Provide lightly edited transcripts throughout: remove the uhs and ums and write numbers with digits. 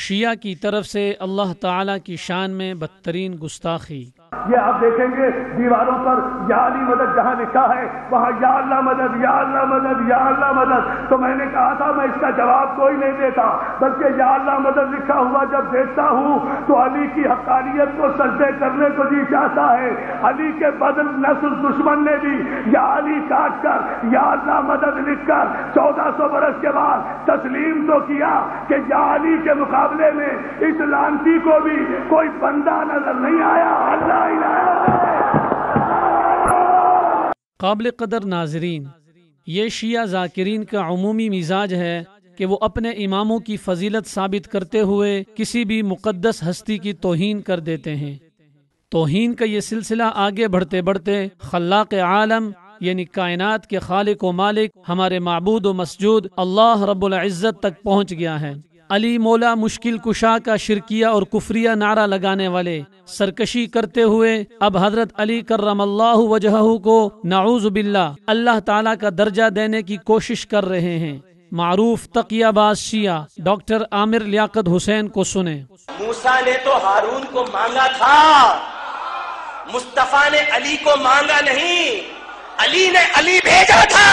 شیعہ کی طرف سے اللہ تعالیٰ کی شان میں بدترین گستاخی۔ یہ آپ دیکھیں گے دیواروں پر یا علی مدد جہاں لکھا ہے وہاں یا اللہ مدد یا اللہ مدد یا اللہ مدد، تو میں نے کہا تھا میں اس کا جواب کوئی نہیں دیتا، بلکہ یا اللہ مدد لکھا ہوا جب دیکھتا ہوں تو علی کی حقانیت کو سجدے کرنے کو جی چاہتا ہے۔ علی کے بدل نسل دشمن نے بھی یا علی کاٹ کر یا اللہ مدد لکھ کر 1400 برس کے بعد تسلیم تو کیا کہ یا علی کے مقابلے میں اس لعنتی کو بھی کوئی بندہ نظر نہیں آیا۔ اللہ قابل قدر ناظرین، یہ شیعہ ذاکرین کا عمومی مزاج ہے کہ وہ اپنے اماموں کی فضیلت ثابت کرتے ہوئے کسی بھی مقدس ہستی کی توہین کر دیتے ہیں۔ توہین کا یہ سلسلہ آگے بڑھتے بڑھتے خلاق عالم یعنی کائنات کے خالق و مالک ہمارے معبود و مسجود اللہ رب العزت تک پہنچ گیا ہے۔ علی مولا مشکل کشا کا شرکیہ اور کفریہ نعرہ لگانے والے سرکشی کرتے ہوئے اب حضرت علی کرم اللہ وجہہ کو نعوذ باللہ اللہ تعالیٰ کا درجہ دینے کی کوشش کر رہے ہیں۔ معروف تقیہ باز شیعہ ڈاکٹر عامر لیاقت حسین کو سنیں۔ موسیٰ نے تو ہارون کو مانگا تھا، مصطفیٰ نے علی کو مانگا نہیں، علی نے علی بھیجا تھا،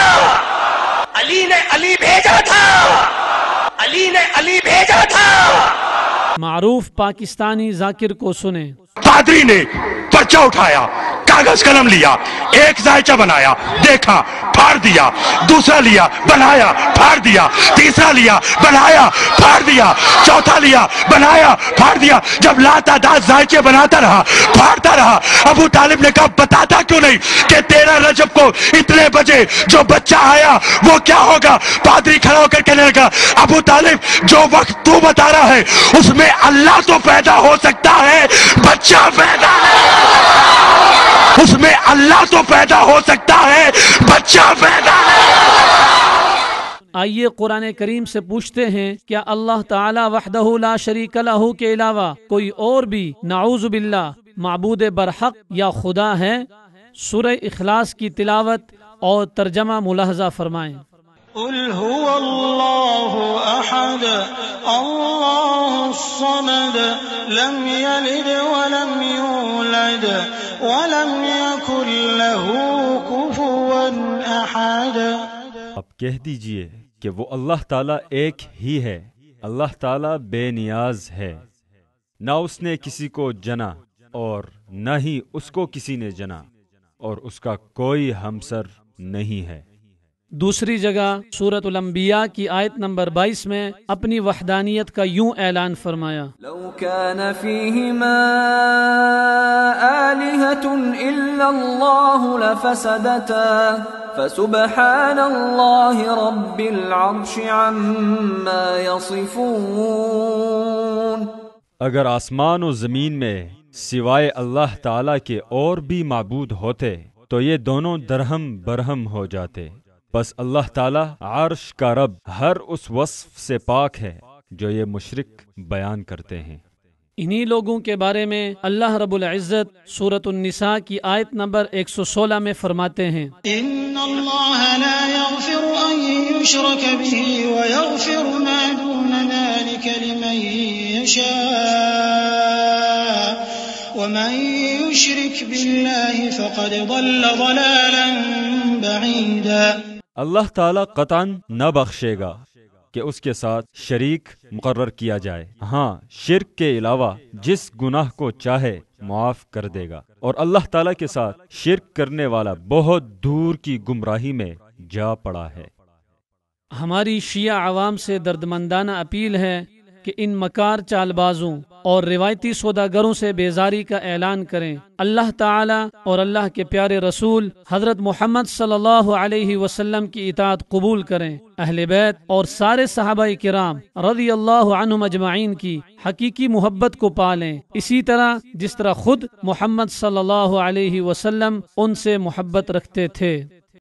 علی نے علی بھیجا تھا، علی نے علی بھیجا تھا۔ معروف پاکستانی ذاکر کو سنیں۔ پادری نے پرچہ اٹھایا، کاغذ قلم لیا، ایک ذائچہ بنایا، دیکھا، پھاڑ دیا، دوسرا لیا، بنایا، پھاڑ دیا، تیسرا لیا، بنایا، پھاڑ دیا، چوتھا لیا، بنایا، پھاڑ دیا۔ جب لاتعداد ذائچے بناتا رہا، پھاڑتا رہا، ابو طالب نے کہا بتاتا کیوں نہیں کہ 13 رجب کو اتنے بجے جو بچہ آیا وہ کیا ہوگا؟ پادری کھڑا ہو کر کہنے لگا ابو طالب جو وقت تو بتا رہا ہے اس میں اللہ تو پیدا ہو سکتا ہے، بچہ پیدا اس میں اللہ تو پیدا ہو سکتا ہے، بچہ پیدا آئیے قرآن کریم سے پوچھتے ہیں کیا اللہ تعالی وحدہ لا شریک لہ کے علاوہ کوئی اور بھی نعوذ باللہ معبود برحق یا خدا ہے؟ سورہ اخلاص کی تلاوت اور ترجمہ ملاحظہ فرمائیں۔ قل هو اللہ احد اللہ الصمد لم یلد ولم یولد ولم یکن له کفوا احد۔ اب کہہ دیجئے کہ وہ اللہ تعالیٰ ایک ہی ہے، اللہ تعالیٰ بے نیاز ہے، نہ اس نے کسی کو جنا اور نہ ہی اس کو کسی نے جنا، اور اس کا کوئی ہمسر نہیں ہے۔ دوسری جگہ سورۃ الانبیاء کی آیت نمبر 22 میں اپنی وحدانیت کا یوں اعلان فرمایا، لو كان فيهما آلهة إلا الله لفسدتا فسبحان الله رب العرش عما يصفون۔ اگر آسمان و زمین میں سوائے اللہ تعالیٰ کے اور بھی معبود ہوتے تو یہ دونوں درہم برہم ہو جاتے، بس اللہ تعالیٰ عرش کا رب ہر اس وصف سے پاک ہے جو یہ مشرک بیان کرتے ہیں۔ انہی لوگوں کے بارے میں اللہ رب العزت سورۃ النساء کی آیت نمبر 116 میں فرماتے ہیں، ان اللہ لا یغفر ان یشرک به ویغفر ما دون ذلك لمن یشاء ومن یشرک باللہ فقد ضل ضلالا بعیدا۔ اللہ تعالیٰ قطعاً نہ بخشے گا کہ اس کے ساتھ شریک مقرر کیا جائے، ہاں شرک کے علاوہ جس گناہ کو چاہے معاف کر دے گا، اور اللہ تعالیٰ کے ساتھ شرک کرنے والا بہت دور کی گمراہی میں جا پڑا ہے۔ ہماری شیعہ عوام سے دردمندانہ اپیل ہے کہ ان مکار چال بازوں اور روایتی سوداگروں سے بیزاری کا اعلان کریں، اللہ تعالی اور اللہ کے پیارے رسول حضرت محمد صلی اللہ علیہ وسلم کی اطاعت قبول کریں، اہل بیت اور سارے صحابہ کرام رضی اللہ عنہم اجمعین کی حقیقی محبت کو پالیں، اسی طرح جس طرح خود محمد صلی اللہ علیہ وسلم ان سے محبت رکھتے تھے۔